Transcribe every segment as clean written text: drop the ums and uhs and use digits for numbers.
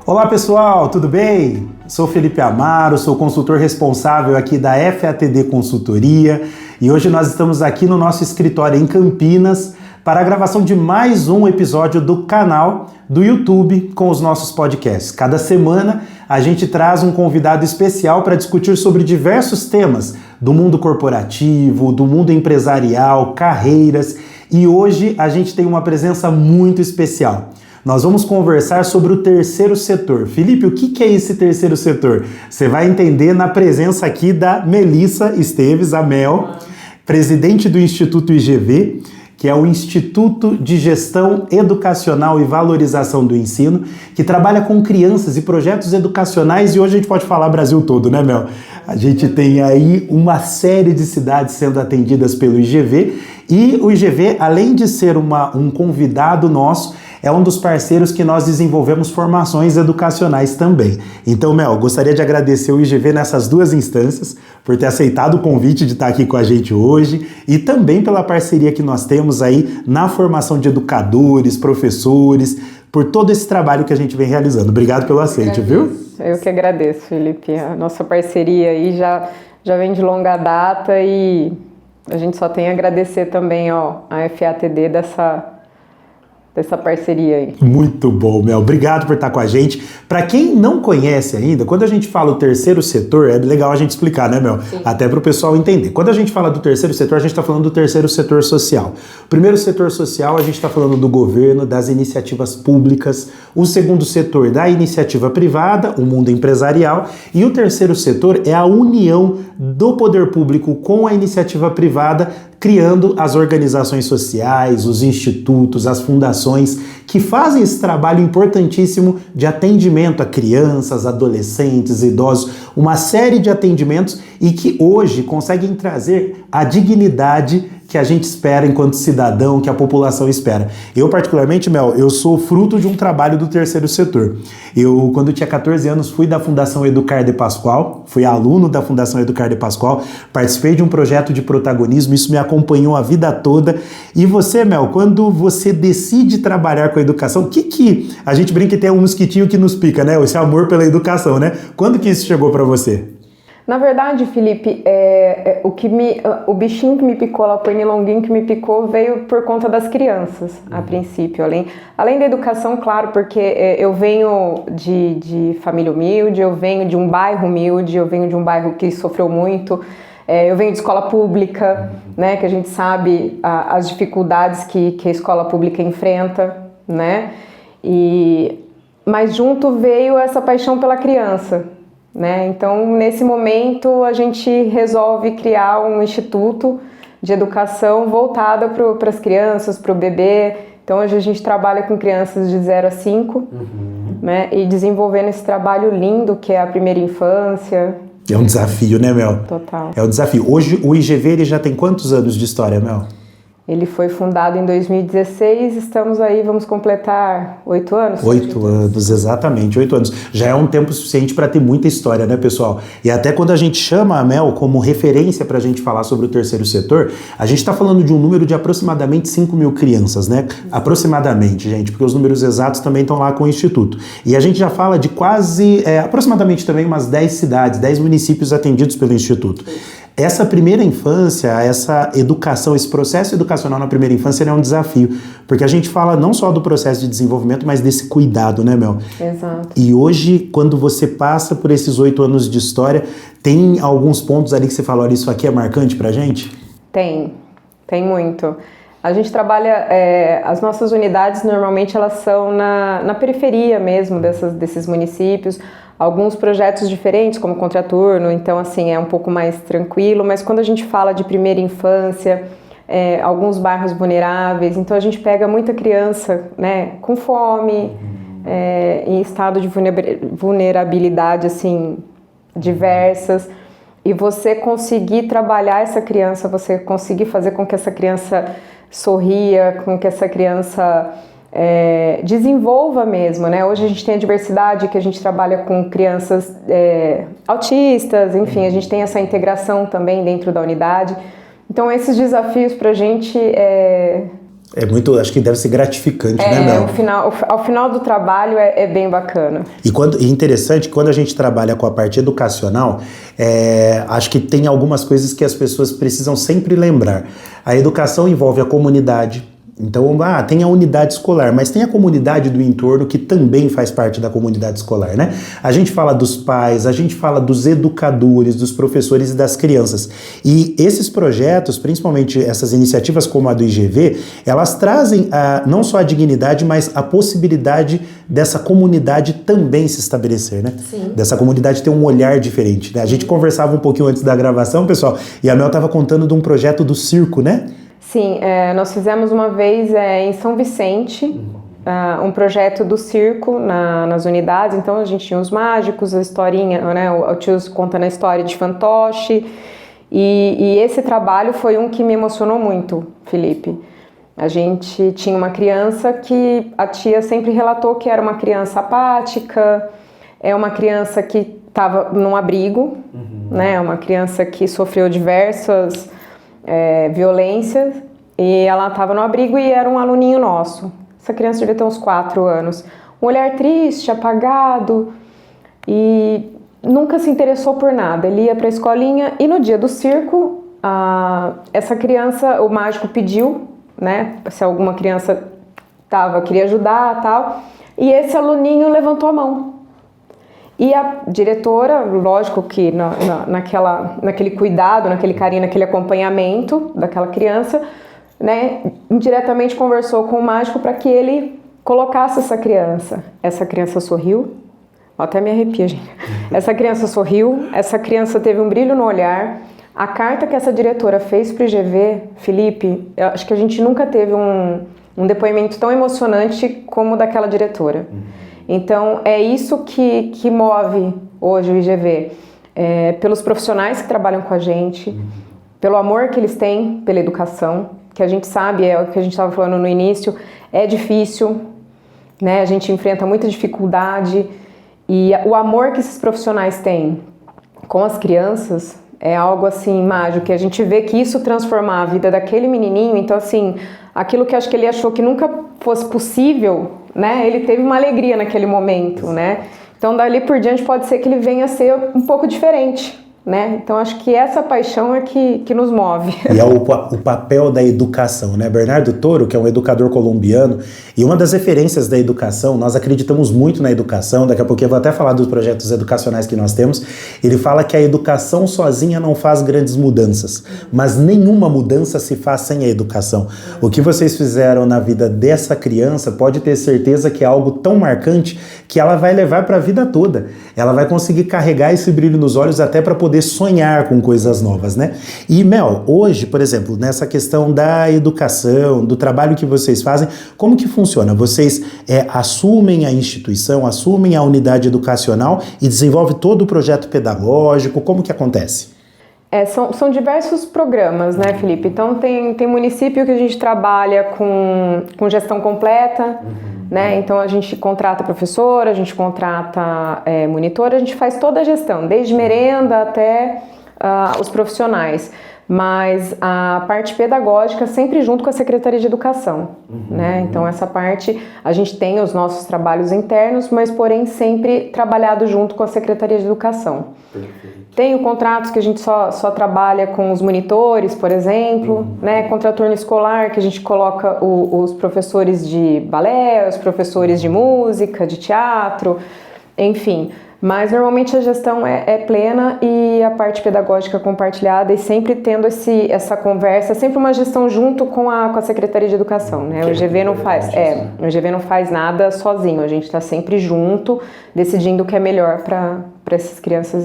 Olá pessoal, tudo bem? Sou Felipe Amaro, sou consultor responsável aqui da FATD Consultoria e hoje nós estamos aqui no nosso escritório em Campinas para a gravação de mais um episódio do canal do YouTube com os nossos podcasts. Cada semana a gente traz um convidado especial para discutir sobre diversos temas do mundo corporativo, do mundo empresarial, carreiras, e hoje a gente tem uma presença muito especial. Nós vamos conversar sobre o terceiro setor. Felipe, o que é esse terceiro setor? Você vai entender na presença aqui da Melissa Esteves, a Mel, presidente do Instituto IGV, que é o Instituto de Gestão Educacional e Valorização do Ensino, que trabalha com crianças e projetos educacionais, e hoje a gente pode falar Brasil todo, né, Mel? A gente tem aí uma série de cidades sendo atendidas pelo IGV, e o IGV, além de ser um convidado nosso, é um dos parceiros que nós desenvolvemos formações educacionais também. Então, Mel, gostaria de agradecer o IGV nessas duas instâncias, por ter aceitado o convite de estar aqui com a gente hoje e também pela parceria que nós temos aí na formação de educadores, professores, por todo esse trabalho que a gente vem realizando. Obrigado pelo aceite, viu? Eu que agradeço, Felipe. A nossa parceria aí já vem de longa data e a gente só tem a agradecer também a FATD dessa parceria aí. Muito bom, Mel. Obrigado por estar com a gente. Para quem não conhece ainda, quando a gente fala o terceiro setor, é legal a gente explicar, né, Mel? Sim. Até para o pessoal entender. Quando a gente fala do terceiro setor, a gente está falando do terceiro setor social. O primeiro setor social, a gente está falando do governo, das iniciativas públicas. O segundo setor, da iniciativa privada, o mundo empresarial. E o terceiro setor é a união do poder público com a iniciativa privada, criando as organizações sociais, os institutos, as fundações que fazem esse trabalho importantíssimo de atendimento a crianças, adolescentes, idosos, uma série de atendimentos e que hoje conseguem trazer a dignidade que a gente espera enquanto cidadão, que a população espera. Eu, particularmente, Mel, eu sou fruto de um trabalho do terceiro setor. Eu, quando tinha 14 anos, fui da Fundação Educar de Pascoal, fui aluno da Fundação Educar de Pascoal, participei de um projeto de protagonismo, isso me acompanhou a vida toda. E você, Mel, quando você decide trabalhar com a educação, o que a gente brinca que tem um mosquitinho que nos pica, né? Esse amor pela educação, né? Quando que isso chegou para você? Na verdade, Felipe, o bichinho que me picou lá, o pernilonguinho que me picou, veio por conta das crianças, a princípio. Além da educação, claro, porque eu venho de família humilde, eu venho de um bairro humilde, eu venho de um bairro que sofreu muito, eu venho de escola pública, né, que a gente sabe as dificuldades que a escola pública enfrenta, né, mas junto veio essa paixão pela criança. Né? Então, nesse momento, a gente resolve criar um instituto de educação voltado para as crianças, para o bebê. Então, hoje a gente trabalha com crianças de 0 a 5, né? E desenvolvendo esse trabalho lindo que é a primeira infância. É um desafio, né, Mel? Total. É um desafio. Hoje, o IGV ele já tem quantos anos de história, Mel? Ele foi fundado em 2016, estamos aí, vamos completar 8 anos? 8 anos, exatamente, 8 anos. Já é um tempo suficiente para ter muita história, né, pessoal? E até quando a gente chama a Mel como referência para a gente falar sobre o terceiro setor, a gente está falando de um número de aproximadamente 5 mil crianças, né? Aproximadamente, gente, porque os números exatos também estão lá com o Instituto. E a gente já fala de quase, aproximadamente também umas 10 cidades, 10 municípios atendidos pelo Instituto. Essa primeira infância, essa educação, esse processo educacional na primeira infância é um desafio, porque a gente fala não só do processo de desenvolvimento, mas desse cuidado, né, Mel? Exato. E hoje, quando você passa por esses 8 anos de história, tem alguns pontos ali que você falou, olha, isso aqui é marcante pra gente? Tem muito. A gente trabalha, as nossas unidades normalmente elas são na periferia mesmo desses municípios, alguns projetos diferentes como contraturno, então assim é um pouco mais tranquilo, mas quando a gente fala de primeira infância, alguns bairros vulneráveis, então a gente pega muita criança, né, com fome, em estado de vulnerabilidade assim, diversas, e você conseguir trabalhar essa criança, você conseguir fazer com que essa criança sorria, com que essa criança desenvolva mesmo, né? Hoje a gente tem a diversidade, que a gente trabalha com crianças autistas, enfim, a gente tem essa integração também dentro da unidade. Então esses desafios pra gente É muito, acho que deve ser gratificante, né, Mel? Ao final do trabalho é bem bacana. E interessante, quando a gente trabalha com a parte educacional, acho que tem algumas coisas que as pessoas precisam sempre lembrar. A educação envolve a comunidade. Então, tem a unidade escolar, mas tem a comunidade do entorno que também faz parte da comunidade escolar, né? A gente fala dos pais, a gente fala dos educadores, dos professores e das crianças. E esses projetos, principalmente essas iniciativas como a do IGV, elas trazem não só a dignidade, mas a possibilidade dessa comunidade também se estabelecer, né? Sim. Dessa comunidade ter um olhar diferente, né? A gente conversava um pouquinho antes da gravação, pessoal, e a Mel estava contando de um projeto do circo, né? Sim, nós fizemos uma vez em São Vicente um projeto do circo nas unidades. Então a gente tinha os mágicos, a historinha, né, o tio contando a história de fantoche, e esse trabalho foi um que me emocionou muito, Felipe. A gente tinha uma criança que a tia sempre relatou que era uma criança apática, uma criança que estava num abrigo, né, uma criança que sofreu diversas violências, e ela estava no abrigo e era um aluninho nosso. Essa criança devia ter uns 4 anos. Um olhar triste, apagado, e nunca se interessou por nada. Ele ia para a escolinha e no dia do circo, essa criança, o mágico pediu, né, se alguma criança queria ajudar, tal, e esse aluninho levantou a mão. E a diretora, lógico que naquele cuidado, naquele carinho, naquele acompanhamento daquela criança, né, indiretamente conversou com o mágico para que ele colocasse essa criança. Essa criança sorriu, até me arrepia, gente. Essa criança sorriu, essa criança teve um brilho no olhar. A carta que essa diretora fez para o IGV, Felipe, eu acho que a gente nunca teve um depoimento tão emocionante como o daquela diretora. Então, é isso que move hoje o IGV, pelos profissionais que trabalham com a gente, pelo amor que eles têm pela educação, que a gente sabe, é o que a gente estava falando no início, é difícil, né? A gente enfrenta muita dificuldade, e o amor que esses profissionais têm com as crianças é algo assim mágico, que a gente vê que isso transformar a vida daquele menininho. Então, assim, aquilo que acho que ele achou que nunca fosse possível, né? Ele teve uma alegria naquele momento, né? Então, dali por diante pode ser que ele venha a ser um pouco diferente, né? Então, acho que essa paixão é que nos move. E é o papel da educação, né? Bernardo Toro, que é um educador colombiano, e uma das referências da educação, nós acreditamos muito na educação, daqui a pouco eu vou até falar dos projetos educacionais que nós temos. Ele fala que a educação sozinha não faz grandes mudanças, mas nenhuma mudança se faz sem a educação. O que vocês fizeram na vida dessa criança, pode ter certeza que é algo tão marcante que ela vai levar para a vida toda. Ela vai conseguir carregar esse brilho nos olhos até para poder sonhar com coisas novas, né? E, Mel, hoje, por exemplo, nessa questão da educação, do trabalho que vocês fazem, como que funciona? Vocês assumem a instituição, assumem a unidade educacional e desenvolvem todo o projeto pedagógico? Como que acontece? São diversos programas, né, Felipe? Então, tem município que a gente trabalha com gestão completa, né? Então, a gente contrata professor, a gente contrata monitor, a gente faz toda a gestão, desde merenda até os profissionais. Mas a parte pedagógica sempre junto com a Secretaria de Educação, né? Então, essa parte, a gente tem os nossos trabalhos internos, mas, porém, sempre trabalhado junto com a Secretaria de Educação. Tenho contratos que a gente só trabalha com os monitores, por exemplo, né? Contraturno escolar, que a gente coloca os professores de balé, os professores de música, de teatro, enfim. Mas normalmente a gestão é plena e a parte pedagógica compartilhada, e sempre tendo essa conversa, sempre uma gestão junto com a Secretaria de Educação, né? O IGV o IGV não faz nada sozinho, a gente está sempre junto, decidindo o que é melhor para essas crianças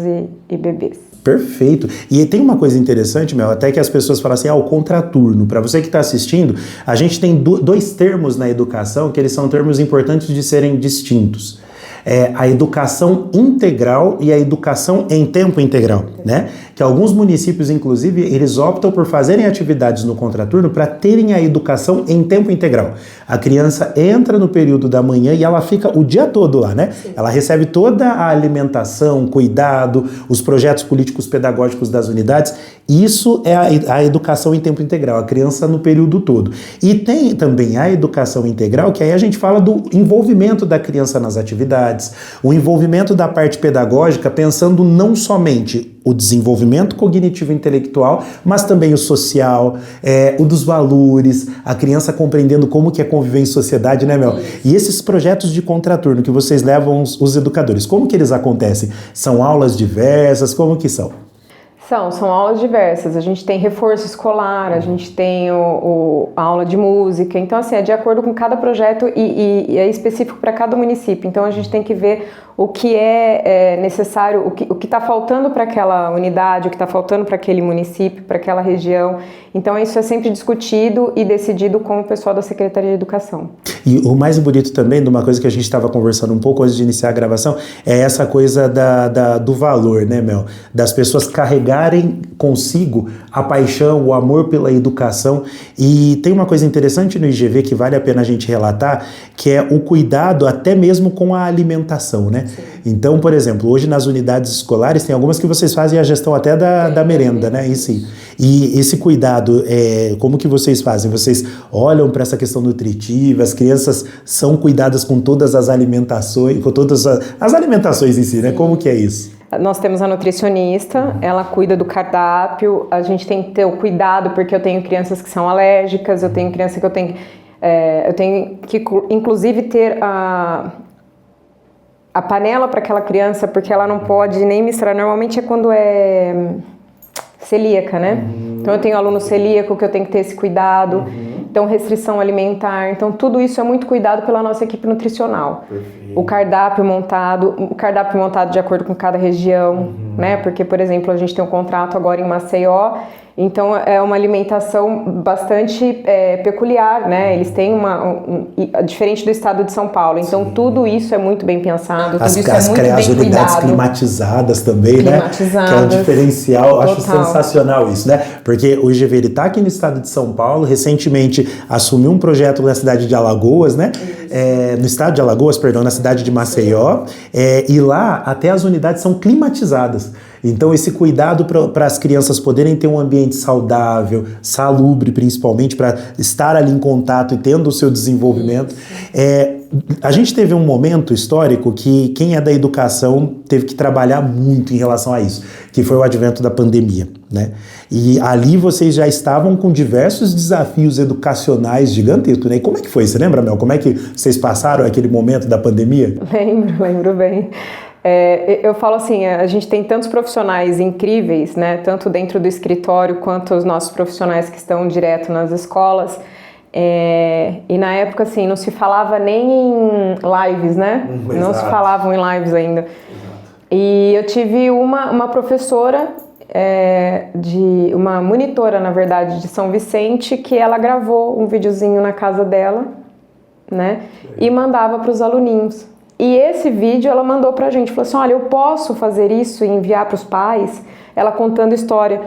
e bebês. Perfeito. E tem uma coisa interessante, Mel, até que as pessoas falam assim, o contraturno. Para você que está assistindo, a gente tem dois termos na educação que eles são termos importantes de serem distintos. A educação integral e a educação em tempo integral. né? Que alguns municípios, inclusive, eles optam por fazerem atividades no contraturno para terem a educação em tempo integral. A criança entra no período da manhã e ela fica o dia todo lá, né? Sim. Ela recebe toda a alimentação, cuidado, os projetos políticos pedagógicos das unidades. Isso é a educação em tempo integral, a criança no período todo. E tem também a educação integral, que aí a gente fala do envolvimento da criança nas atividades, o envolvimento da parte pedagógica, pensando não somente o desenvolvimento cognitivo e intelectual, mas também o social, o dos valores, a criança compreendendo como que é conviver em sociedade, né, Mel? E esses projetos de contraturno que vocês levam os educadores, como que eles acontecem? São aulas diversas? Como que são? São aulas diversas. A gente tem reforço escolar, a gente tem a aula de música. Então, assim, é de acordo com cada projeto e é específico para cada município. Então, a gente tem que ver o que é necessário, o que está faltando para aquela unidade, o que está faltando para aquele município, para aquela região. Então, isso é sempre discutido e decidido com o pessoal da Secretaria de Educação. E o mais bonito também, de uma coisa que a gente estava conversando um pouco antes de iniciar a gravação, é essa coisa do valor, né, Mel? Das pessoas carregarem consigo a paixão, o amor pela educação. E tem uma coisa interessante no IGV que vale a pena a gente relatar, que é o cuidado até mesmo com a alimentação, né? Sim. Então, por exemplo, hoje nas unidades escolares tem algumas que vocês fazem a gestão até da merenda, né? E esse cuidado, como que vocês fazem? Vocês olham para essa questão nutritiva, as crianças são cuidadas com todas as alimentações, com todas as alimentações em si, né? Como que é isso? Nós temos a nutricionista, ela cuida do cardápio, a gente tem que ter o cuidado porque eu tenho crianças que são alérgicas, eu tenho criança que eu tenho que inclusive ter a panela para aquela criança, porque ela não pode nem misturar, normalmente é quando é celíaca, né? Então eu tenho aluno celíaco que eu tenho que ter esse cuidado, então restrição alimentar, então tudo isso é muito cuidado pela nossa equipe nutricional. Perfeito. O cardápio montado de acordo com cada região, né? Porque, por exemplo, a gente tem um contrato agora em Maceió, então é uma alimentação bastante peculiar, né? Eles têm diferente do estado de São Paulo, então sim, tudo isso é muito bem pensado, tudo isso é muito bem cuidado. As unidades climatizadas também, né? Que é um diferencial, acho sensacional isso, né? Porque o IGV ele tá aqui no estado de São Paulo, recentemente assumiu um projeto na cidade de Alagoas, né? No estado de Alagoas, perdão, na cidade de Maceió, e lá até as unidades são climatizadas. Então esse cuidado para as crianças poderem ter um ambiente saudável, salubre principalmente, para estar ali em contato e tendo o seu desenvolvimento. A gente teve um momento histórico que quem é da educação teve que trabalhar muito em relação a isso, que foi o advento da pandemia, né? E ali vocês já estavam com diversos desafios educacionais gigantescos, né? E como é que foi? Você lembra, Mel? Como é que vocês passaram aquele momento da pandemia? Lembro bem. Eu falo assim, a gente tem tantos profissionais incríveis, né? Tanto dentro do escritório quanto os nossos profissionais que estão direto nas escolas. E na época, assim, não se falava nem em lives, né? Não se falavam em lives ainda. Exato. E eu tive uma professora, uma monitora, na verdade, de São Vicente, que ela gravou um videozinho na casa dela, né? E mandava para os aluninhos. E esse vídeo ela mandou pra gente, falou assim, olha, eu posso fazer isso e enviar para os pais? Ela contando história.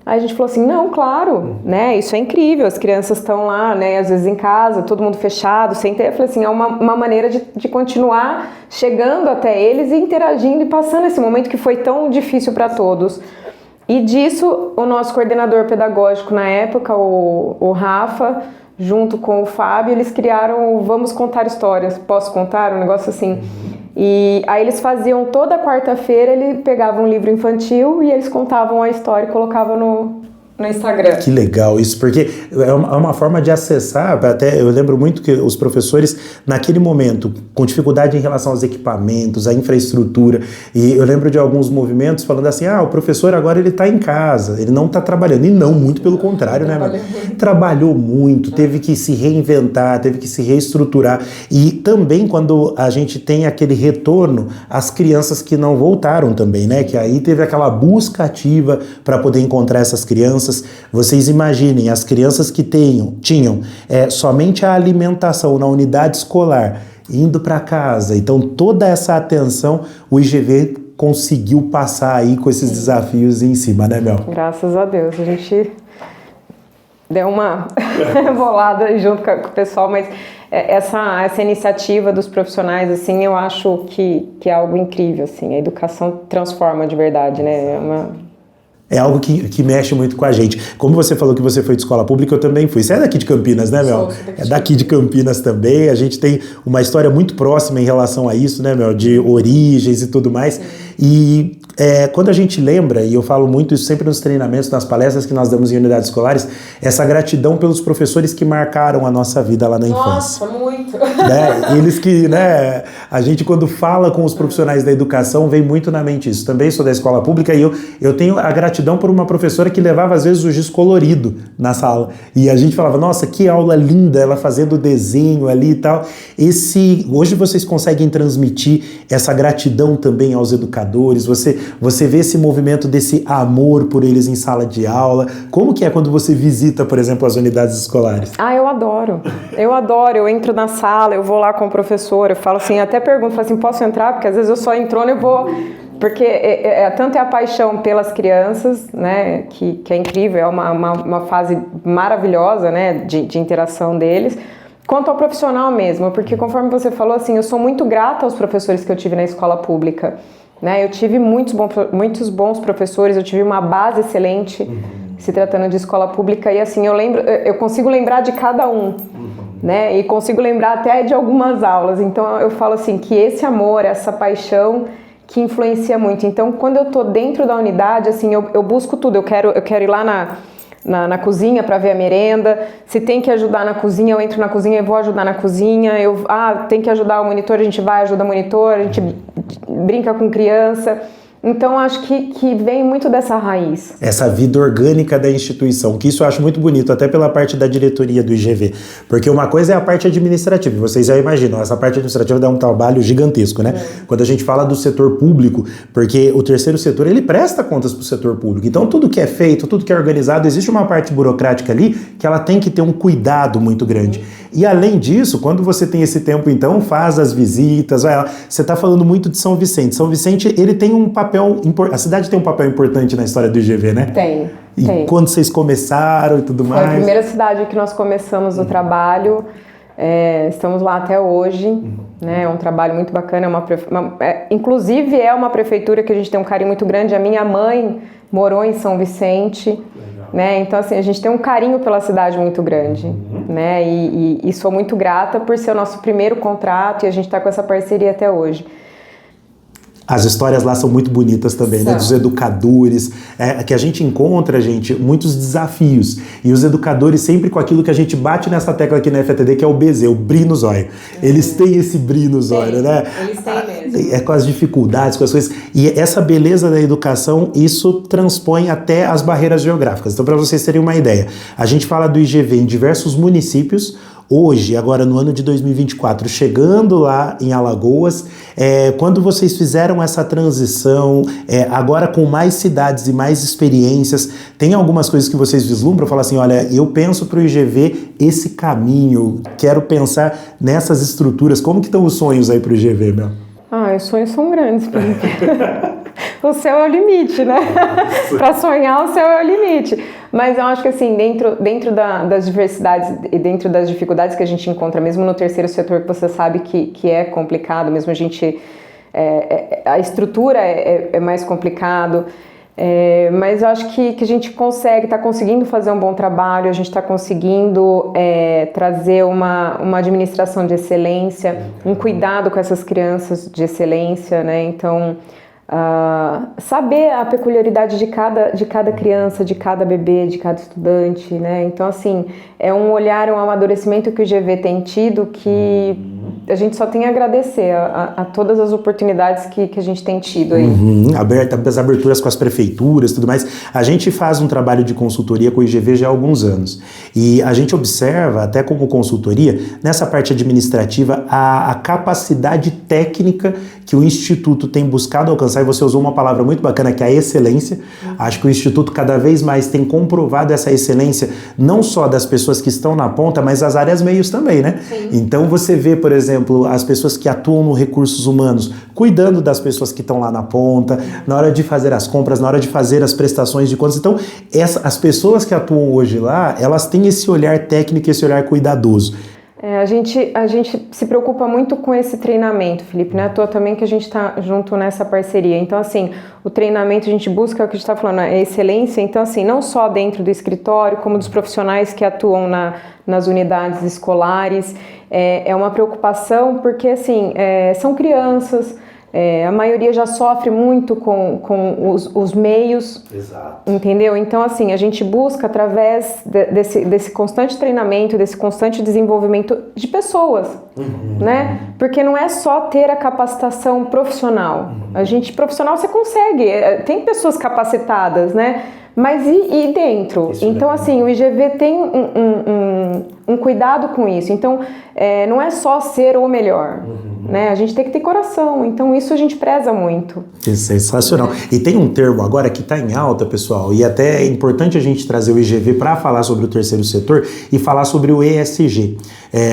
Aí a gente falou assim, não, claro, né, isso é incrível, as crianças estão lá, né, às vezes em casa, todo mundo fechado, sem ter, eu falei assim, é uma maneira de continuar chegando até eles e interagindo e passando esse momento que foi tão difícil para todos. E disso, o nosso coordenador pedagógico na época, o Rafa, junto com o Fábio, eles criaram o Vamos Contar Histórias, posso contar? Um negócio assim. E aí eles faziam toda quarta-feira, ele pegava um livro infantil e eles contavam a história e colocavam no Instagram. Que legal isso, porque é uma forma de acessar, até eu lembro muito que os professores, naquele momento, com dificuldade em relação aos equipamentos, à infraestrutura, e eu lembro de alguns movimentos falando assim, o professor agora ele está em casa, ele não está trabalhando, e não, muito pelo contrário, né, mano? Trabalhou muito, teve que se reinventar, teve que se reestruturar, e também quando a gente tem aquele retorno, as crianças que não voltaram também, né, que aí teve aquela busca ativa para poder encontrar essas crianças. Vocês imaginem, as crianças que tinham somente a alimentação na unidade escolar, indo para casa, então toda essa atenção o IGV conseguiu passar aí com esses desafios em cima, né, Mel? Graças a Deus, a gente deu uma bolada junto com o pessoal, mas essa iniciativa dos profissionais, assim, eu acho que é algo incrível, assim, a educação transforma de verdade, né? É algo que mexe muito com a gente. Como você falou que você foi de escola pública, eu também fui. Você é daqui de Campinas, né, Mel? É daqui de Campinas também. A gente tem uma história muito próxima em relação a isso, né, Mel? De origens e tudo mais. Sim. E quando a gente lembra, e eu falo muito isso sempre nos treinamentos, nas palestras que nós damos em unidades escolares, essa gratidão pelos professores que marcaram a nossa vida lá na infância. Nossa, muito! Né? Eles que, né, a gente quando fala com os profissionais da educação, vem muito na mente isso. Também sou da escola pública e eu tenho a gratidão por uma professora que levava às vezes o giz colorido na sala. E a gente falava, nossa, que aula linda, ela fazendo o desenho ali e tal. Hoje vocês conseguem transmitir essa gratidão também aos educadores, você vê esse movimento desse amor por eles em sala de aula. Como que é quando você visita, por exemplo, as unidades escolares? Eu adoro. Eu entro na sala, eu vou lá com o professor, eu falo assim, até pergunto, falo assim, posso entrar? Porque às vezes eu só entrando e vou... Porque tanto é a paixão pelas crianças, né, que é incrível, é uma fase maravilhosa, né, de interação deles, quanto ao profissional mesmo, porque conforme você falou, assim, eu sou muito grata aos professores que eu tive na escola pública, né, eu tive muitos bons professores, eu tive uma base excelente, se tratando de escola pública, e assim, eu consigo lembrar de cada um, né, e consigo lembrar até de algumas aulas, então eu falo assim, que esse amor, essa paixão, que influencia muito. Então, quando eu tô dentro da unidade, assim, eu busco tudo. Eu quero ir lá na cozinha para ver a merenda. Se tem que ajudar na cozinha, eu entro na cozinha e vou ajudar na cozinha. Tem que ajudar o monitor, a gente vai, ajuda o monitor, a gente brinca com criança. Então, acho que vem muito dessa raiz. Essa vida orgânica da instituição, que isso eu acho muito bonito, até pela parte da diretoria do IGV. Porque uma coisa é a parte administrativa, vocês já imaginam, essa parte administrativa dá um trabalho gigantesco, né? Quando a gente fala do setor público, porque o terceiro setor, ele presta contas para o setor público. Então, tudo que é feito, tudo que é organizado, existe uma parte burocrática ali que ela tem que ter um cuidado muito grande. E além disso, quando você tem esse tempo, então, faz as visitas, você está falando muito de São Vicente. São Vicente, ele tem um papel, a cidade tem um papel importante na história do IGV, né? Tem. Quando vocês começaram e tudo mais? Foi a primeira cidade que nós começamos o trabalho, estamos lá até hoje, né? É um trabalho muito bacana, inclusive é uma prefeitura que a gente tem um carinho muito grande. A minha mãe morou em São Vicente, né? Então, assim, a gente tem um carinho pela cidade muito grande, né? E sou muito grata por ser o nosso primeiro contrato e a gente está com essa parceria até hoje. As histórias lá são muito bonitas também, né? Dos educadores, que a gente encontra, gente, muitos desafios. E os educadores sempre com aquilo que a gente bate nessa tecla aqui na FATD, que é o BZ, o brilho nos olhos. Eles têm esse brilho nos olhos, né? Eles têm mesmo. É com as dificuldades, com as coisas. E essa beleza da educação, isso transpõe até as barreiras geográficas. Então, para vocês terem uma ideia, a gente fala do IGV em diversos municípios. Hoje, agora no ano de 2024, chegando lá em Alagoas, quando vocês fizeram essa transição, agora com mais cidades e mais experiências, tem algumas coisas que vocês vislumbram? Falar assim, olha, eu penso para o IGV esse caminho, quero pensar nessas estruturas. Como que estão os sonhos aí para o IGV, Mel? Os sonhos são grandes, Felipe. O céu é o limite, né? Para sonhar, o céu é o limite. Mas eu acho que assim, dentro das diversidades e dentro das dificuldades que a gente encontra, mesmo no terceiro setor, que você sabe que é complicado, mesmo a gente... a estrutura é mais complicado, mas eu acho que a gente está conseguindo fazer um bom trabalho, a gente está conseguindo trazer uma administração de excelência, um cuidado com essas crianças de excelência, né? Então... saber a peculiaridade de cada criança, de cada bebê, de cada estudante, né? Então, assim, é um olhar, um amadurecimento que o IGV tem tido que a gente só tem a agradecer a todas as oportunidades que a gente tem tido aí. As aberturas com as prefeituras e tudo mais. A gente faz um trabalho de consultoria com o IGV já há alguns anos. E a gente observa, até como consultoria, nessa parte administrativa, a capacidade técnica que o Instituto tem buscado alcançar, e você usou uma palavra muito bacana, que é a excelência. Acho que o Instituto cada vez mais tem comprovado essa excelência, não só das pessoas que estão na ponta, mas das áreas meios também, né? Sim. Então você vê, por exemplo, as pessoas que atuam no recursos humanos, cuidando das pessoas que estão lá na ponta, na hora de fazer as compras, na hora de fazer as prestações de contas. Então, as pessoas que atuam hoje lá, elas têm esse olhar técnico, esse olhar cuidadoso. A gente se preocupa muito com esse treinamento, Felipe, né? À toa também que a gente está junto nessa parceria. Então, assim, o treinamento a gente busca, é o que a gente está falando, a excelência. Então, assim, não só dentro do escritório, como dos profissionais que atuam nas unidades escolares. É uma preocupação porque, assim, são crianças. A maioria já sofre muito com os meios. Exato. Entendeu? Então, assim, a gente busca através desse constante treinamento, desse constante desenvolvimento de pessoas, né? Porque não é só ter a capacitação profissional. A gente, profissional, você consegue. Tem pessoas capacitadas, né? Mas e dentro? Isso então, assim, o IGV tem um cuidado com isso. Então, não é só ser o melhor, né? A gente tem que ter coração. Então, isso a gente preza muito. É sensacional. E tem um termo agora que está em alta, pessoal, e até é importante a gente trazer o IGV para falar sobre o terceiro setor e falar sobre o ESG.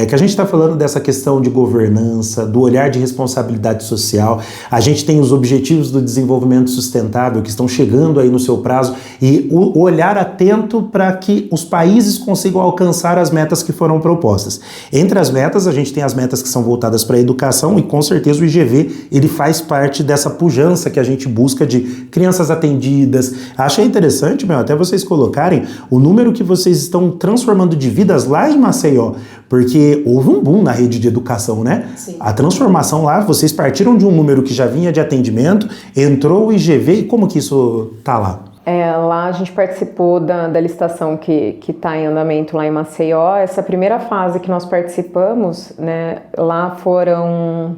Que a gente está falando dessa questão de governança, do olhar de responsabilidade social. A gente tem os objetivos do desenvolvimento sustentável que estão chegando aí no seu prazo e o olhar atento para que os países consigam alcançar as metas que foram propostas. Entre as metas, a gente tem as metas que são voltadas para a educação e com certeza o IGV ele faz parte dessa pujança que a gente busca de crianças atendidas. Achei interessante, até vocês colocarem o número que vocês estão transformando de vidas lá em Maceió, porque houve um boom na rede de educação, né? Sim. A transformação lá, vocês partiram de um número que já vinha de atendimento, entrou o IGV e como que isso tá lá? Lá a gente participou da licitação que está em andamento lá em Maceió. Essa primeira fase que nós participamos, né, lá foram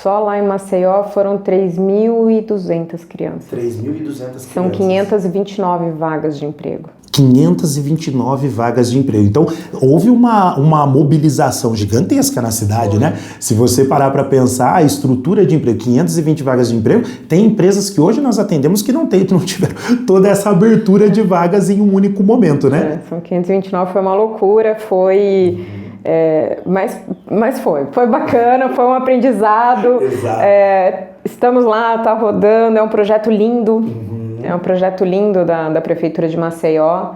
só lá em Maceió foram 3.200 crianças. 3.200 crianças. São 529 vagas de emprego. 529 vagas de emprego. Então, houve uma mobilização gigantesca na cidade, né? Se você parar para pensar, a estrutura de emprego, 520 vagas de emprego, tem empresas que hoje nós atendemos que não tiveram toda essa abertura de vagas em um único momento, né? São 529, foi uma loucura, mas foi bacana, foi um aprendizado. Exato. Estamos lá, tá rodando, é um projeto lindo. É um projeto lindo da Prefeitura de Maceió.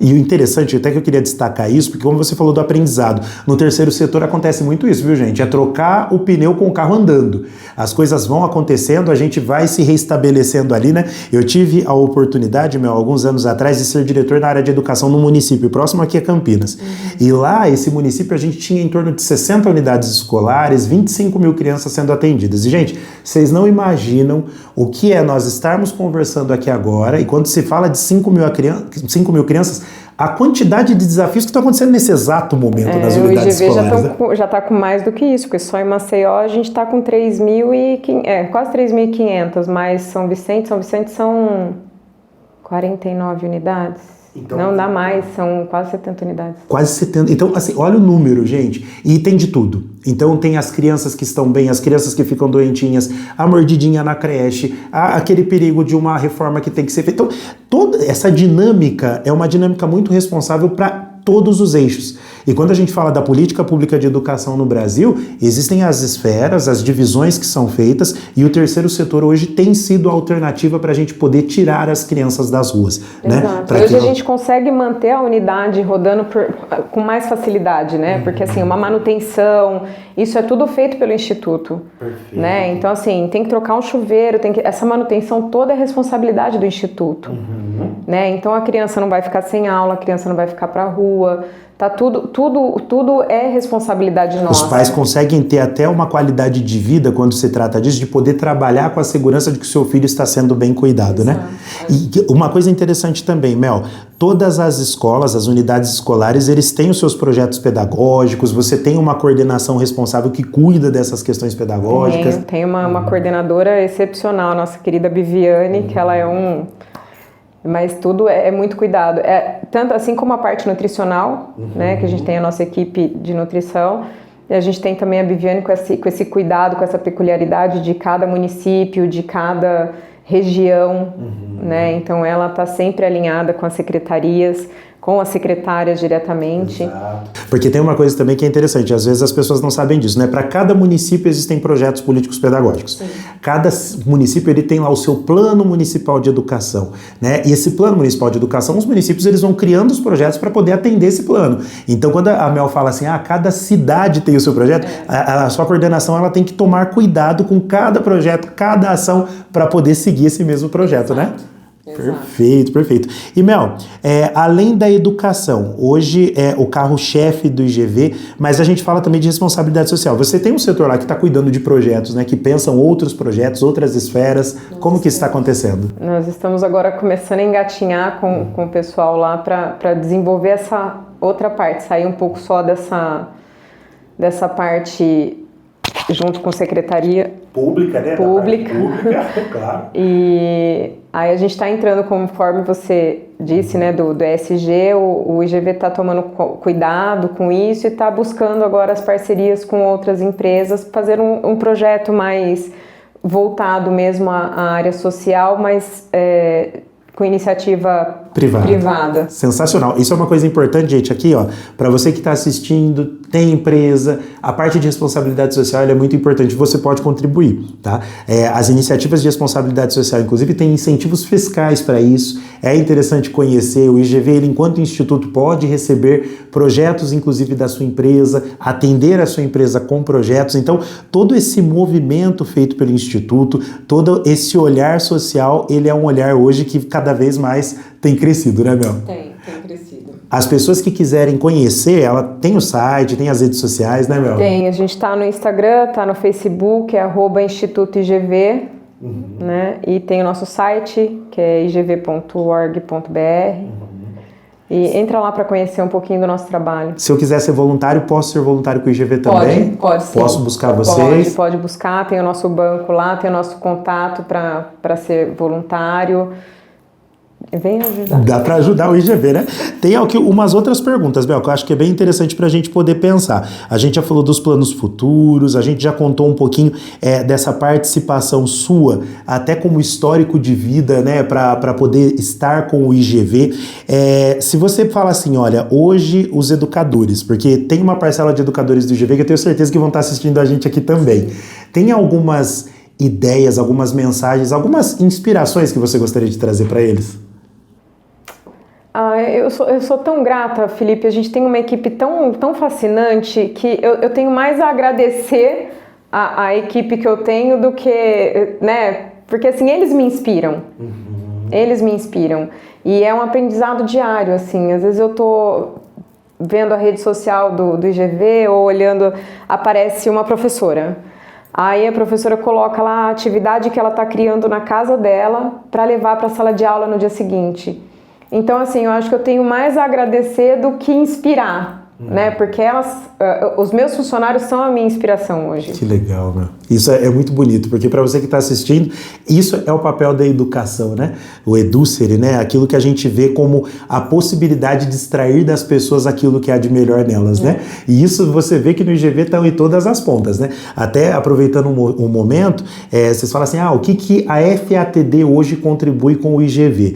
E o interessante, até que eu queria destacar isso, porque como você falou do aprendizado, no terceiro setor acontece muito isso, viu, gente? É trocar o pneu com o carro andando. As coisas vão acontecendo, a gente vai se reestabelecendo ali, né? Eu tive a oportunidade, alguns anos atrás, de ser diretor na área de educação no município, próximo aqui a Campinas. E lá, esse município, a gente tinha em torno de 60 unidades escolares, 25 mil crianças sendo atendidas. E, gente, vocês não imaginam o que é nós estarmos conversando aqui agora, e quando se fala de 5 mil crianças, a quantidade de desafios que estão acontecendo nesse exato momento nas unidades escolares. O IGV já está com mais do que isso, porque só em Maceió a gente está com quase 3.500, mas São Vicente são 49 unidades. Então, não dá mais, são quase 70 unidades. Quase 70. Então, assim, olha o número, gente. E tem de tudo. Então, tem as crianças que estão bem, as crianças que ficam doentinhas, a mordidinha na creche, aquele perigo de uma reforma que tem que ser feita. Então, toda essa dinâmica é uma dinâmica muito responsável para todos os eixos. E quando a gente fala da política pública de educação no Brasil, existem as esferas, as divisões que são feitas, e o terceiro setor hoje tem sido a alternativa para a gente poder tirar as crianças das ruas. Exato. Né? Hoje a gente consegue manter a unidade rodando com mais facilidade, né? Porque assim, uma manutenção, isso é tudo feito pelo Instituto. Perfeito. Né? Então assim, tem que trocar um chuveiro, essa manutenção toda é responsabilidade do Instituto. Né? Então a criança não vai ficar sem aula, a criança não vai ficar para a rua. Tá tudo é responsabilidade nossa. Os pais conseguem ter até uma qualidade de vida quando se trata disso, de poder trabalhar com a segurança de que o seu filho está sendo bem cuidado, né? E uma coisa interessante também, Mel, todas as escolas, as unidades escolares, eles têm os seus projetos pedagógicos, você tem uma coordenação responsável que cuida dessas questões pedagógicas. Tem uma coordenadora excepcional, nossa querida Biviane, que ela é Mas tudo é muito cuidado. Tanto assim como a parte nutricional, né, que a gente tem a nossa equipe de nutrição, e a gente tem também a Viviane com esse cuidado, com essa peculiaridade de cada município, de cada região, né? Então ela está sempre alinhada com as secretarias, com as secretárias diretamente. Exato. Porque tem uma coisa também que é interessante, às vezes as pessoas não sabem disso, né? Para cada município existem projetos políticos pedagógicos. Sim. Cada município ele tem lá o seu plano municipal de educação, né? E esse plano municipal de educação, os municípios eles vão criando os projetos para poder atender esse plano. Então quando a Mel fala assim, cada cidade tem o seu projeto, a sua coordenação ela tem que tomar cuidado com cada projeto, cada ação para poder seguir esse mesmo projeto, né? Perfeito, perfeito. E Mel, além da educação, hoje é o carro-chefe do IGV, mas a gente fala também de responsabilidade social. Você tem um setor lá que está cuidando de projetos, né, que pensam outros projetos, outras esferas. Como que isso está acontecendo? Nós estamos agora começando a engatinhar com o pessoal lá para desenvolver essa outra parte, sair um pouco só dessa parte junto com secretaria pública, né? Pública, claro. E aí a gente está entrando, conforme você disse, né, do ESG, o IGV está tomando cuidado com isso e está buscando agora as parcerias com outras empresas, fazer um projeto mais voltado mesmo à área social, mas com iniciativa privada. Sensacional. Isso é uma coisa importante, gente, aqui, ó, para você que está assistindo, tem empresa, a parte de responsabilidade social é muito importante, você pode contribuir, tá? As iniciativas de responsabilidade social, inclusive, têm incentivos fiscais para isso, é interessante conhecer, o IGV, ele, enquanto instituto, pode receber projetos, inclusive, da sua empresa, atender a sua empresa com projetos, então, todo esse movimento feito pelo instituto, todo esse olhar social, ele é um olhar hoje que cada vez mais tem crescido, né, Mel? Tem crescido. As pessoas que quiserem conhecer, ela tem o site, tem as redes sociais, né, Mel? Tem, a gente está no Instagram, está no Facebook, é @Instituto IGV, né? E tem o nosso site, que é igv.org.br. E entra lá para conhecer um pouquinho do nosso trabalho. Se eu quiser ser voluntário, posso ser voluntário com o IGV também? Pode sim. Posso buscar vocês? Pode buscar, tem o nosso banco lá, tem o nosso contato para ser voluntário. Vem ajudar. Dá para ajudar o IGV, né? Tem umas outras perguntas, Bel, que eu acho que é bem interessante para a gente poder pensar. A gente já falou dos planos futuros, a gente já contou um pouquinho dessa participação sua, até como histórico de vida, né, para poder estar com o IGV. Se você fala assim, olha, hoje os educadores, porque tem uma parcela de educadores do IGV que eu tenho certeza que vão estar assistindo a gente aqui também. Tem algumas ideias, algumas mensagens, algumas inspirações que você gostaria de trazer para eles? Eu sou tão grata, Felipe, a gente tem uma equipe tão fascinante que eu tenho mais a agradecer a equipe que eu tenho do que, né, porque assim, eles me inspiram, e é um aprendizado diário, assim, às vezes eu tô vendo a rede social do IGV ou olhando, aparece uma professora, aí a professora coloca lá a atividade que ela está criando na casa dela para levar para a sala de aula no dia seguinte. Então, assim, eu acho que eu tenho mais a agradecer do que inspirar, né? Porque os meus funcionários são a minha inspiração hoje. Que legal, né? Isso é muito bonito, porque para você que está assistindo, isso é o papel da educação, né? O edúcere, né? Aquilo que a gente vê como a possibilidade de extrair das pessoas aquilo que há de melhor nelas, né? E isso você vê que no IGV estão em todas as pontas, né? Até aproveitando um momento, vocês falam assim, o que a FATD hoje contribui com o IGV?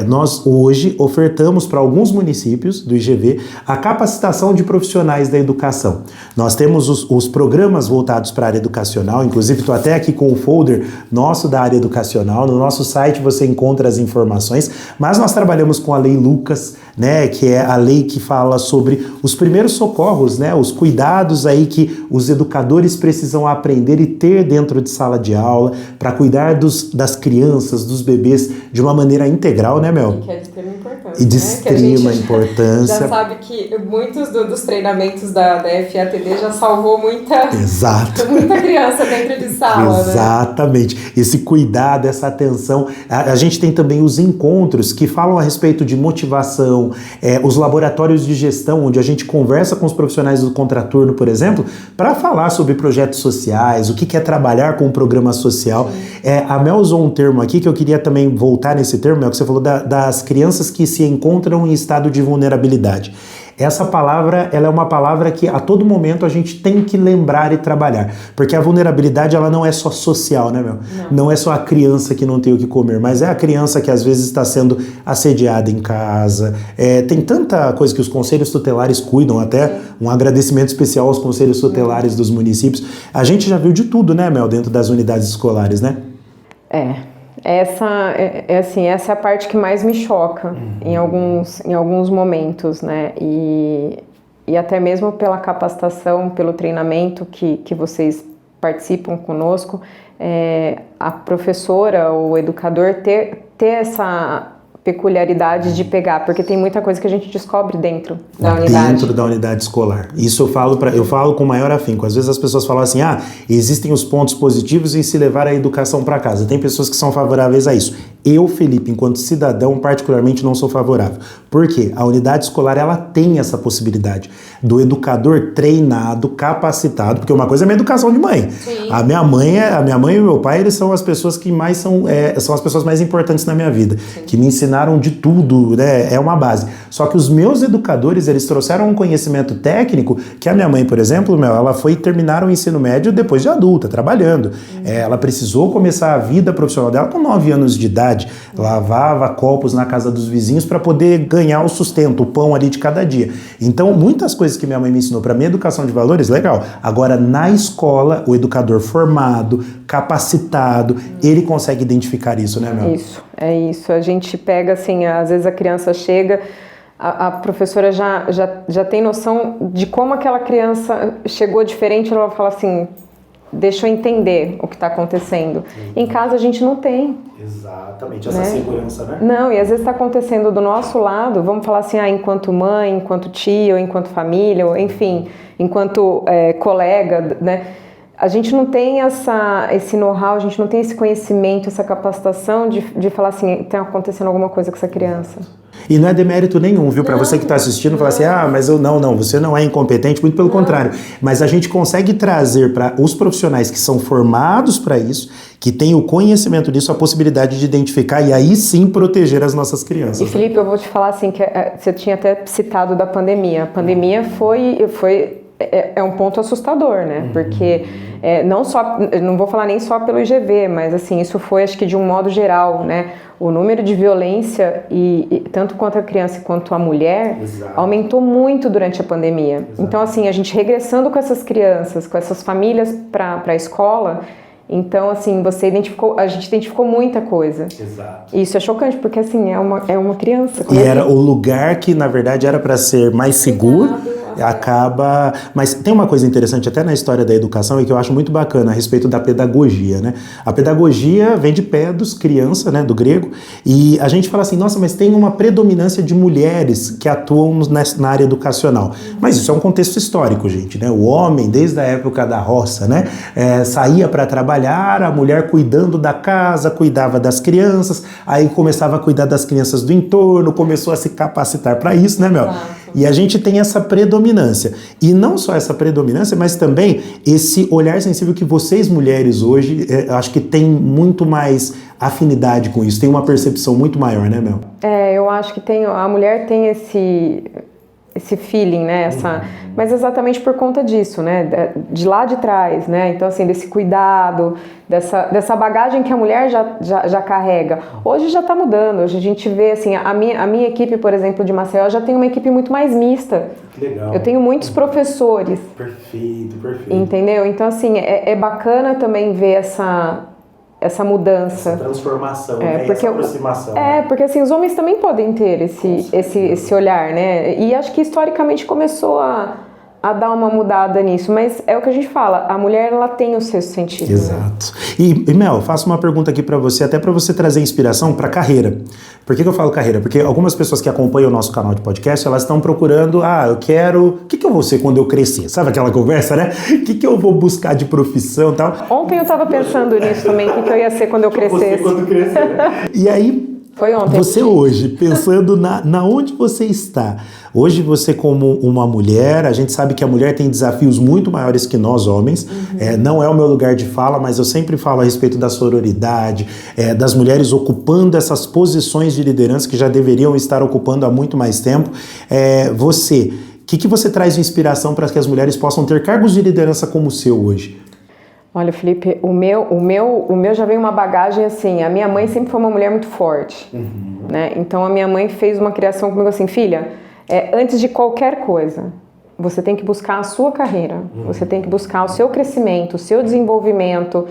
Nós hoje ofertamos para alguns municípios do IGV a capacitação de profissionais da educação. Nós temos os programas voltados para a área educacional, inclusive estou até aqui com o folder nosso da área educacional, no nosso site você encontra as informações, mas nós trabalhamos com a Lei Lucas, né, que é a lei que fala sobre os primeiros socorros, né, os cuidados aí que os educadores precisam aprender e ter dentro de sala de aula para cuidar das crianças, dos bebês de uma maneira integral, né, Mel? Que é de extrema importância. E de extrema importância. Já sabe que muitos dos treinamentos da FATD já salvou muita criança dentro de sala. Exatamente. Né? Esse cuidado, essa atenção. A gente tem também os encontros que falam a respeito de motivação, educação, os laboratórios de gestão, onde a gente conversa com os profissionais do contraturno, por exemplo, para falar sobre projetos sociais, o que é trabalhar com um programa social. A Mel usou um termo aqui que eu queria também voltar nesse termo, Mel, que você falou das crianças que se encontram em estado de vulnerabilidade. Essa palavra, ela é uma palavra que a todo momento a gente tem que lembrar e trabalhar, porque a vulnerabilidade, ela não é só social, né, meu? Não é só a criança que não tem o que comer, mas é a criança que às vezes está sendo assediada em casa. Tem tanta coisa que os conselhos tutelares cuidam, até um agradecimento especial aos conselhos tutelares dos municípios. A gente já viu de tudo, né, Mel, dentro das unidades escolares, né? Essa é a parte que mais me choca em alguns momentos, né? E até mesmo pela capacitação, pelo treinamento que vocês participam conosco, a professora ou o educador ter essa peculiaridade de pegar, porque tem muita coisa que a gente descobre dentro da unidade. Dentro da unidade escolar. Isso eu falo com maior afinco. Às vezes as pessoas falam assim, existem os pontos positivos em se levar a educação para casa. Tem pessoas que são favoráveis a isso. Eu, Felipe, enquanto cidadão, particularmente não sou favorável. Por quê? A unidade escolar, ela tem essa possibilidade do educador treinado, capacitado, porque uma coisa é a minha educação de mãe. Sim. A minha mãe e o meu pai, eles são as pessoas que mais são as pessoas mais importantes na minha vida, sim, que me ensinaram de tudo, né? É uma base. Só que os meus educadores, eles trouxeram um conhecimento técnico que a minha mãe, por exemplo, ela foi terminar o ensino médio depois de adulta, trabalhando. Ela precisou começar a vida profissional dela com 9 anos de idade, lavava copos na casa dos vizinhos para poder ganhar o sustento, o pão ali de cada dia. Então, muitas coisas que minha mãe me ensinou para minha educação de valores, legal. Agora, na escola, o educador formado, capacitado, ele consegue identificar isso, né, Mel? É isso. A gente pega, assim, às vezes a criança chega, a professora já tem noção de como aquela criança chegou diferente, ela vai falar assim, deixa eu entender o que está acontecendo. Em casa a gente não tem. Exatamente, essa segurança, né? Não, e às vezes está acontecendo do nosso lado, vamos falar assim, enquanto mãe, enquanto tia, ou enquanto família, ou enfim, enquanto colega, né? A gente não tem esse know-how, a gente não tem esse conhecimento, essa capacitação de falar assim, está acontecendo alguma coisa com essa criança. E não é demérito nenhum, viu? Para você que está assistindo, falar assim, mas você não é incompetente, muito pelo contrário. Mas a gente consegue trazer para os profissionais que são formados para isso, que têm o conhecimento disso, a possibilidade de identificar e aí sim proteger as nossas crianças. E Felipe, eu vou te falar assim, que você tinha até citado da pandemia. A pandemia é um ponto assustador, né? Porque não vou falar nem só pelo IGV, mas assim, isso foi, acho que de um modo geral, né? O número de violência, tanto contra a criança quanto a mulher, aumentou muito durante a pandemia. Exato. Então, assim, a gente regressando com essas crianças, com essas famílias para a escola, então, assim, a gente identificou muita coisa. Exato. E isso é chocante, porque, assim, é uma criança. E era o lugar que, na verdade, era para ser mais seguro, acaba... Mas tem uma coisa interessante até na história da educação e que eu acho muito bacana a respeito da pedagogia, né? A pedagogia vem de pedos, criança, né, do grego, e a gente fala assim, nossa, mas tem uma predominância de mulheres que atuam na área educacional. Mas isso é um contexto histórico, gente, né? O homem, desde a época da roça, né, saía para trabalhar, a mulher cuidando da casa, cuidava das crianças, aí começava a cuidar das crianças do entorno, começou a se capacitar para isso, né, Mel? Exato. E a gente tem essa predominância. E não só essa predominância, mas também esse olhar sensível que vocês, mulheres, hoje, acho que tem muito mais afinidade com isso, tem uma percepção muito maior, né, Mel? Eu acho que a mulher tem esse feeling, né? Mas exatamente por conta disso, né? De lá de trás, né? Então, assim, desse cuidado, dessa bagagem que a mulher já carrega. Hoje já está mudando, hoje a gente vê, assim, a minha equipe, por exemplo, de Maceió, já tem uma equipe muito mais mista. Que legal. Eu tenho muitos professores. Perfeito. Entendeu? Então, assim, é bacana também ver essa mudança. Essa transformação, né? Porque essa aproximação. Porque assim, os homens também podem ter esse olhar, né? E acho que historicamente começou a dar uma mudada nisso, mas é o que a gente fala, a mulher, ela tem o sexto sentido. Exato. Né? E Mel, faço uma pergunta aqui para você, até para você trazer inspiração para carreira. Por que eu falo carreira? Porque algumas pessoas que acompanham o nosso canal de podcast, elas estão procurando, o que eu vou ser quando eu crescer? Sabe aquela conversa, né? O que eu vou buscar de profissão e tal? Ontem eu tava pensando nisso também, o que eu ia ser quando eu crescesse. Quando crescer, né? E aí, Foi ontem. Você hoje, pensando na onde você está, hoje você como uma mulher, a gente sabe que a mulher tem desafios muito maiores que nós homens, não é o meu lugar de fala, mas eu sempre falo a respeito da sororidade, das mulheres ocupando essas posições de liderança que já deveriam estar ocupando há muito mais tempo. Você, o que você traz de inspiração para que as mulheres possam ter cargos de liderança como o seu hoje? Olha, Felipe, o meu já veio uma bagagem assim. A minha mãe sempre foi uma mulher muito forte, né? Então a minha mãe fez uma criação comigo assim, filha, antes de qualquer coisa, você tem que buscar a sua carreira, você tem que buscar o seu crescimento, o seu desenvolvimento.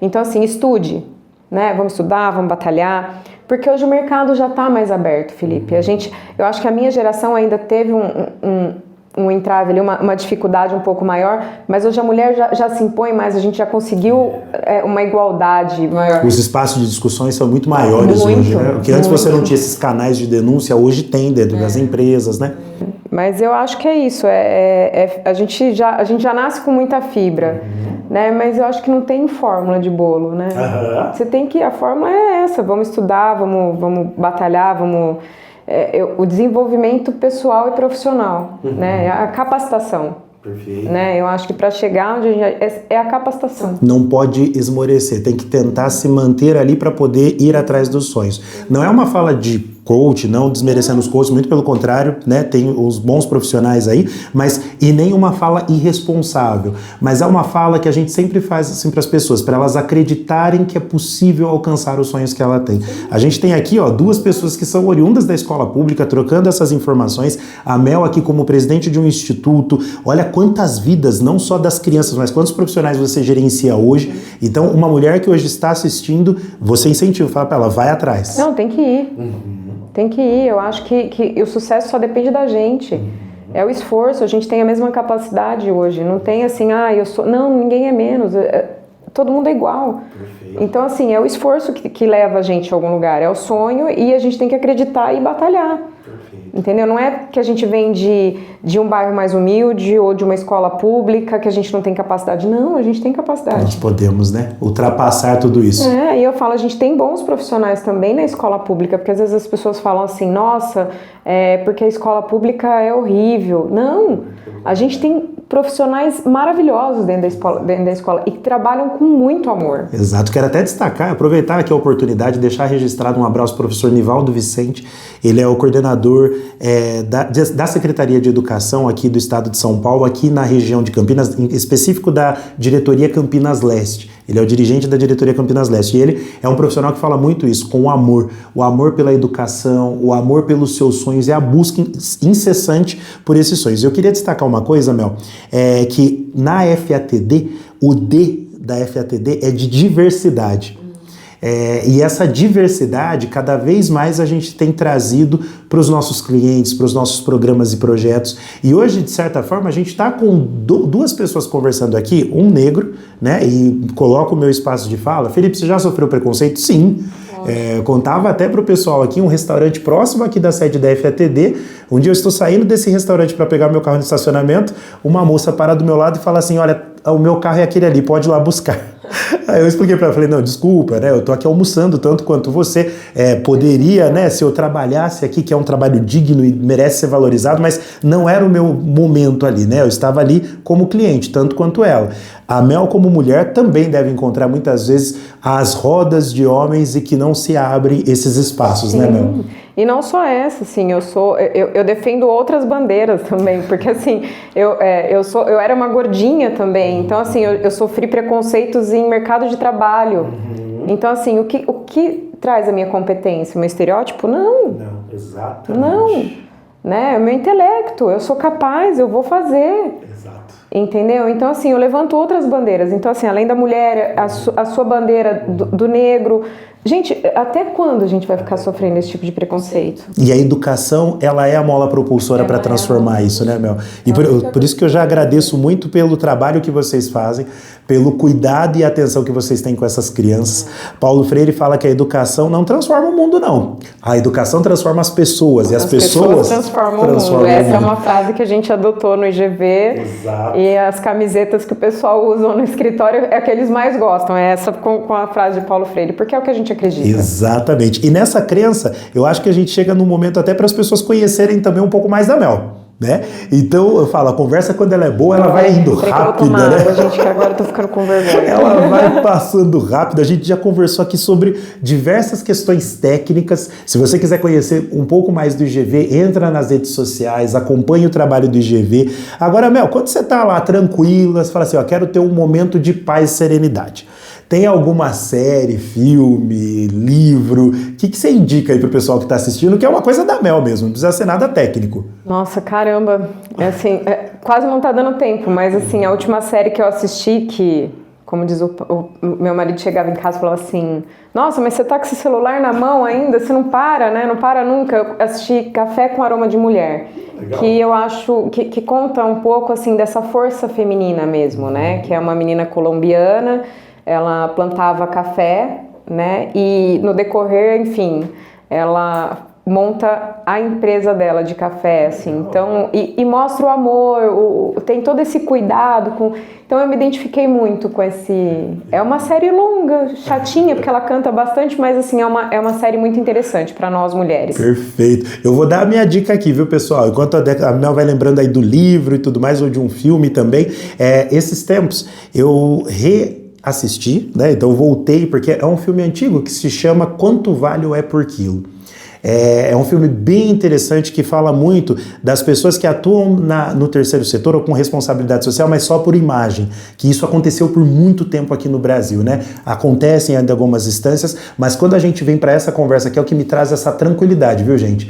Então assim, estude, né? Vamos estudar, vamos batalhar, porque hoje o mercado já está mais aberto, Felipe. Eu acho que a minha geração ainda teve um entrave ali, uma dificuldade um pouco maior, mas hoje a mulher já se impõe mais, a gente já conseguiu uma igualdade maior. Os espaços de discussões são muito maiores hoje, né? Porque antes você não tinha esses canais de denúncia, hoje tem dentro das empresas, né? Mas eu acho que é isso, a gente já nasce com muita fibra, né? Mas eu acho que não tem fórmula de bolo, né? Você tem que, a fórmula é essa, vamos estudar, vamos batalhar, o desenvolvimento pessoal e profissional, né? A capacitação. Perfeito. Né? Eu acho que para chegar onde a gente é a capacitação. Não pode esmorecer, tem que tentar se manter ali para poder ir atrás dos sonhos. Não é uma fala de coach, não desmerecendo os coaches, muito pelo contrário, né? Tem os bons profissionais aí, e nem uma fala irresponsável, mas é uma fala que a gente sempre faz assim para as pessoas, para elas acreditarem que é possível alcançar os sonhos que ela tem. A gente tem aqui, duas pessoas que são oriundas da escola pública, trocando essas informações, a Mel aqui como presidente de um instituto, olha quantas vidas, não só das crianças, mas quantos profissionais você gerencia hoje. Então, uma mulher que hoje está assistindo, você incentiva, fala para ela, vai atrás. Não, tem que ir. Tem que ir, eu acho que o sucesso só depende da gente. É o esforço, a gente tem a mesma capacidade hoje. Não tem assim, não, ninguém é menos, todo mundo é igual. Perfeito. Então assim, é o esforço que leva a gente a algum lugar, é o sonho e a gente tem que acreditar e batalhar. Perfeito. Entendeu? Não é que a gente vem de um bairro mais humilde ou de uma escola pública que a gente não tem capacidade. Não, a gente tem capacidade. Nós podemos, né? Ultrapassar tudo isso. E eu falo, a gente tem bons profissionais também na escola pública, porque às vezes as pessoas falam assim, nossa, porque a escola pública é horrível. Não, a gente tem profissionais maravilhosos dentro da escola e que trabalham com muito amor. Exato, quero até destacar, aproveitar aqui a oportunidade, deixar registrado um abraço ao professor Nivaldo Vicente, ele é o coordenador da Secretaria de Educação aqui do estado de São Paulo, aqui na região de Campinas, em específico da diretoria Campinas Leste. Ele é o dirigente da diretoria Campinas Leste e ele é um profissional que fala muito isso, com o amor pela educação, o amor pelos seus sonhos e a busca incessante por esses sonhos. Eu queria destacar uma coisa, Mel, que na FATD, o D da FATD é de diversidade. E essa diversidade, cada vez mais a gente tem trazido para os nossos clientes, para os nossos programas e projetos. E hoje, de certa forma, a gente está com duas pessoas conversando aqui, um negro, né? E coloco o meu espaço de fala. Felipe, você já sofreu preconceito? Sim. Contava até para o pessoal aqui, um restaurante próximo aqui da sede da FATD, um dia eu estou saindo desse restaurante para pegar meu carro no estacionamento, uma moça para do meu lado e fala assim, olha, o meu carro é aquele ali, pode ir lá buscar. Aí eu expliquei para ela, falei, não, desculpa, né, eu tô aqui almoçando tanto quanto você, poderia, né, se eu trabalhasse aqui, que é um trabalho digno e merece ser valorizado, mas não era o meu momento ali, né, eu estava ali como cliente, tanto quanto ela. A Mel, como mulher, também deve encontrar muitas vezes as rodas de homens e que não se abrem esses espaços, sim, né, Mel? E não só essa, assim, eu defendo outras bandeiras também, porque assim, eu era uma gordinha também, então assim, eu sofri preconceitos em mercado de trabalho. Então assim, o que traz a minha competência? O meu estereótipo? Não, exatamente. Não, né? É o meu intelecto, eu sou capaz, eu vou fazer. Exato. Entendeu? Então assim, eu levanto outras bandeiras. Então assim, além da mulher, a sua bandeira do negro. Gente, até quando a gente vai ficar sofrendo esse tipo de preconceito? E a educação, ela é a mola propulsora para transformar isso, né, Mel? E por isso que eu já agradeço muito pelo trabalho que vocês fazem, pelo cuidado e atenção que vocês têm com essas crianças. Paulo Freire fala que a educação não transforma o mundo, não. A educação transforma as pessoas, e as pessoas transformam o mundo. Essa é uma frase que a gente adotou no IGV. Exato. E as camisetas que o pessoal usa no escritório é a que eles mais gostam, é essa com a frase de Paulo Freire, porque é o que a gente gente acredita. Exatamente. E nessa crença, eu acho que a gente chega num momento até para as pessoas conhecerem também um pouco mais da Mel. Né? Então eu falo, a conversa quando ela é boa, ela vai indo rápida, né? Água, gente, que agora eu tô ficando com vergonha. Ela vai passando rápido. A gente já conversou aqui sobre diversas questões técnicas. Se você quiser conhecer um pouco mais do IGV, entra nas redes sociais, acompanhe o trabalho do IGV. Agora, Mel, quando você tá lá tranquila, você fala assim, ó, quero ter um momento de paz e serenidade. Tem alguma série, filme, livro? O que você indica aí pro pessoal que tá assistindo? Que é uma coisa da Mel mesmo, não precisa ser nada técnico. Nossa, caramba. Quase não tá dando tempo, mas assim, a última série que eu assisti, que, como diz o meu marido chegava em casa e falava assim, nossa, mas você tá com esse celular na mão ainda? Você não para, né? Não para nunca. Eu assisti Café com Aroma de Mulher. Legal. Que eu acho que conta um pouco assim dessa força feminina mesmo, né? Que é uma menina colombiana. Ela plantava café, né? E no decorrer, enfim, ela monta a empresa dela de café, assim. Então, e mostra o amor, tem todo esse cuidado com. Então eu me identifiquei muito com esse. É uma série longa, chatinha, porque ela canta bastante, mas assim, é uma série muito interessante para nós mulheres. Perfeito. Eu vou dar a minha dica aqui, viu, pessoal? Enquanto a Mel vai lembrando aí do livro e tudo mais, ou de um filme também, esses tempos eu assisti, né? Então eu voltei, porque é um filme antigo que se chama Quanto Vale o É por Quilo. É um filme bem interessante que fala muito das pessoas que atuam no terceiro setor ou com responsabilidade social, mas só por imagem, que isso aconteceu por muito tempo aqui no Brasil, né? Acontecem ainda algumas instâncias, mas quando a gente vem para essa conversa aqui é o que me traz essa tranquilidade, viu, gente?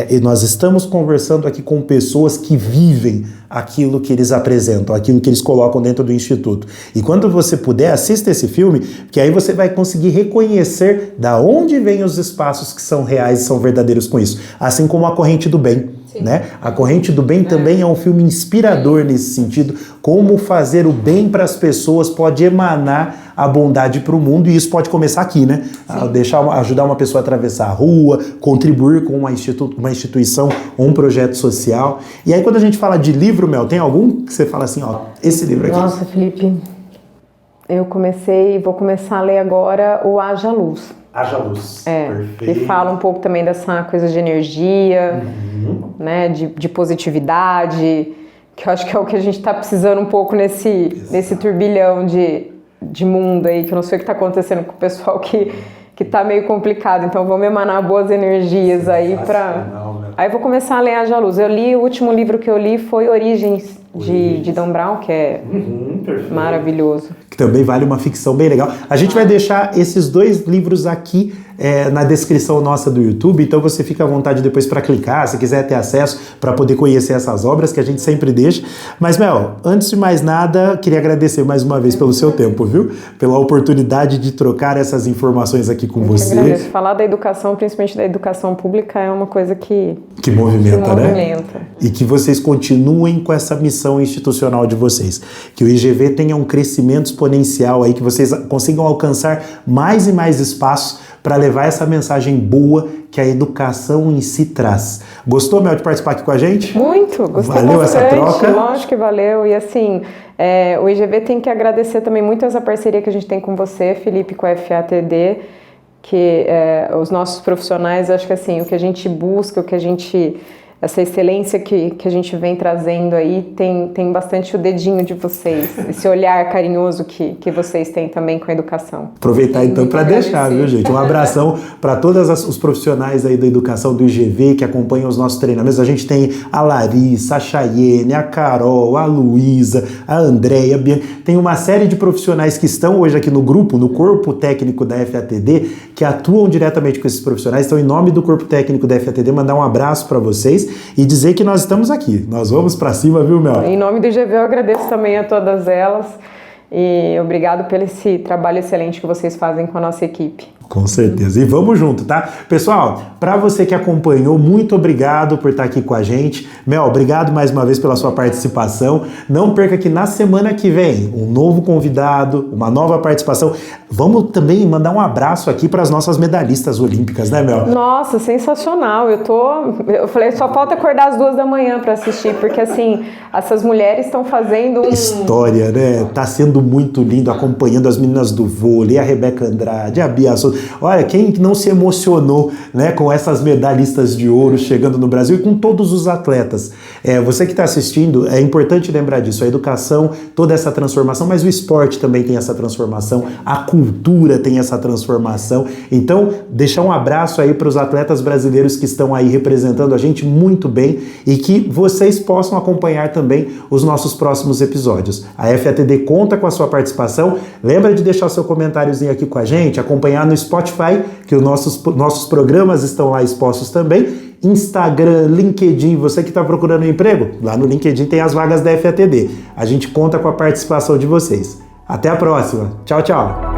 E nós estamos conversando aqui com pessoas que vivem aquilo que eles apresentam, aquilo que eles colocam dentro do Instituto. E quando você puder, assista esse filme, que aí você vai conseguir reconhecer da onde vêm os espaços que são reais e são verdadeiros com isso. Assim como A Corrente do Bem. Né? A Corrente do Bem também é um filme inspirador nesse sentido, como fazer o bem para as pessoas pode emanar a bondade para o mundo, e isso pode começar aqui, né? Ajudar uma pessoa a atravessar a rua, contribuir com uma instituição, um projeto social. E aí quando a gente fala de livro, Mel, tem algum que você fala assim, ó, esse livro aqui? Nossa, Felipe, vou começar a ler agora o Haja Luz. Haja Luz. Perfeito. Que fala um pouco também dessa coisa de energia, né, de positividade, que eu acho que é o que a gente está precisando um pouco nesse turbilhão de mundo aí, que eu não sei o que está acontecendo com o pessoal que tá meio complicado, então vamos emanar boas energias aí para... Aí eu vou começar a ler Haja Luz. O último livro que eu li foi Origens, de Dan Brown, que é maravilhoso. Que também vale uma ficção bem legal. A gente vai deixar esses dois livros aqui na descrição nossa do YouTube, então você fica à vontade depois para clicar, se quiser ter acesso para poder conhecer essas obras que a gente sempre deixa. Mas, Mel, antes de mais nada, queria agradecer mais uma vez pelo seu tempo, viu? Pela oportunidade de trocar essas informações aqui com você. Agradeço. Falar da educação, principalmente da educação pública, é uma coisa que movimenta, né? E que vocês continuem com essa missão institucional de vocês. Que o IGV tenha um crescimento exponencial aí, que vocês consigam alcançar mais e mais espaços para levar essa mensagem boa que a educação em si traz. Gostou, Mel, de participar aqui com a gente? Muito, gostei bastante. Valeu essa troca? Lógico que valeu. E assim, o IGV tem que agradecer também muito essa parceria que a gente tem com você, Felipe, com a FATD, que os nossos profissionais, acho que assim, o que a gente busca, essa excelência que a gente vem trazendo aí, tem bastante o dedinho de vocês, esse olhar carinhoso que vocês têm também com a educação. Aproveitar então para deixar, viu, gente? Um abração para todos os profissionais aí da educação do IGV que acompanham os nossos treinamentos. A gente tem a Larissa, a Chayene, a Carol, a Luísa, a Andréia, a Bianca. Tem uma série de profissionais que estão hoje aqui no grupo, no corpo técnico da FATD, que atuam diretamente com esses profissionais. Então, em nome do corpo técnico da FATD, mandar um abraço para vocês e dizer que nós estamos aqui. Nós vamos para cima, viu, Mel? Em nome do IGV, eu agradeço também a todas elas e obrigado pelo esse trabalho excelente que vocês fazem com a nossa equipe. Com certeza. E vamos junto, tá? Pessoal, para você que acompanhou, muito obrigado por estar aqui com a gente. Mel, obrigado mais uma vez pela sua participação. Não perca que na semana que vem, um novo convidado, uma nova participação. Vamos também mandar um abraço aqui para as nossas medalhistas olímpicas, né, Mel? Nossa, sensacional. Eu falei, só falta acordar às 2 da manhã para assistir, porque assim, essas mulheres estão fazendo história, né? Tá sendo Tudo muito lindo, acompanhando as meninas do vôlei, a Rebeca Andrade, a Bia Souza. Olha, quem não se emocionou, né, com essas medalhistas de ouro chegando no Brasil e com todos os atletas. Você que está assistindo, é importante lembrar disso. A educação, toda essa transformação, mas o esporte também tem essa transformação, a cultura tem essa transformação. Então, deixar um abraço aí para os atletas brasileiros que estão aí representando a gente muito bem e que vocês possam acompanhar também os nossos próximos episódios. A FATD conta com a sua participação. Lembra de deixar o seu comentáriozinho aqui com a gente, acompanhar no Spotify, que os nossos programas estão lá expostos também. Instagram, LinkedIn, você que está procurando um emprego, lá no LinkedIn tem as vagas da FATD. A gente conta com a participação de vocês. Até a próxima. Tchau, tchau.